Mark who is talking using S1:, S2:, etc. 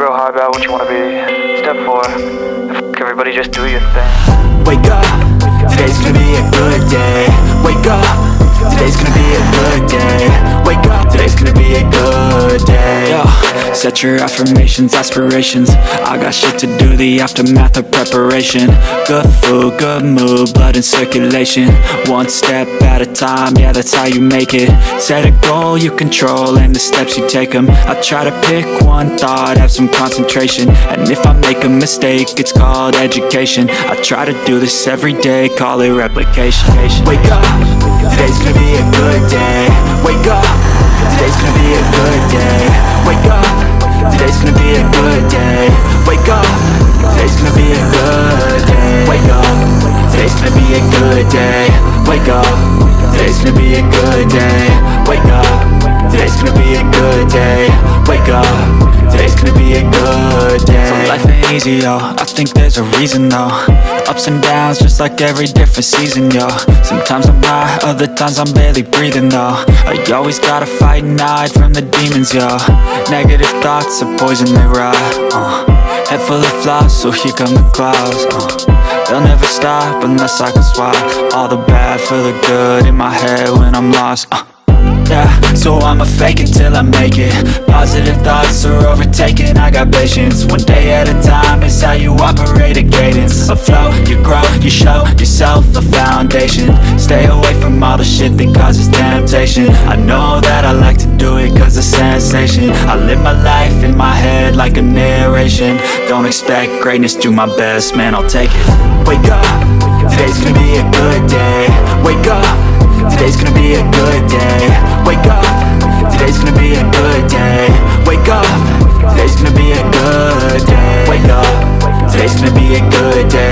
S1: real hard about what you wanna be. Step 4, everybody just do your thing.
S2: Wake up, today's gonna be a good day. Wake up, today's gonna be a good day. Wake up, today's gonna be a good day. Yo, set your affirmations, aspirations. I got shit to do, the aftermath of preparation. Good food, good mood, blood in circulation. One step at a time, yeah, that's how you make it. Set a goal you control and the steps you take them. I try to pick one thought, have some concentration. And if I make a mistake, it's called education. I try to do this every day, call it replication. Wake up, today's gonna be a good day. Wake up, today's gonna be a good day. Wake up, today's gonna be a good day. Wake up, today's gonna be a good day. Wake up, today's gonna be a good day. Wake up, today's gonna be a good day. Wake up, today's gonna be a good day. Wake up, today's gonna be a good day. So life ain't easy, yo, I think there's a reason though. Ups and downs, just like every different season, yo. Sometimes I'm high, other times I'm barely breathing though. I always gotta fight and hide from the demons, yo. Negative thoughts are poison, they ride, Head full of flies, so here come the clouds, They'll never stop unless I can swap all the bad for the good in my head when I'm lost, Yeah, so I'ma fake it till I make it. Positive thoughts are overtaken, I got patience. One day at a time is how you operate a cadence. A flow, you grow, you show yourself a foundation. Stay away from all the shit that causes temptation. I know that I like to do it cause it's sensation. I live my life in my head like a narration. Don't expect greatness, do my best, man, I'll take it. Wake up, today's gonna be a good day. Wake up, today's gonna be a good day. Wake up, today's gonna be a good day. Wake up, today's gonna be a good day. Wake up, today's gonna be a good day.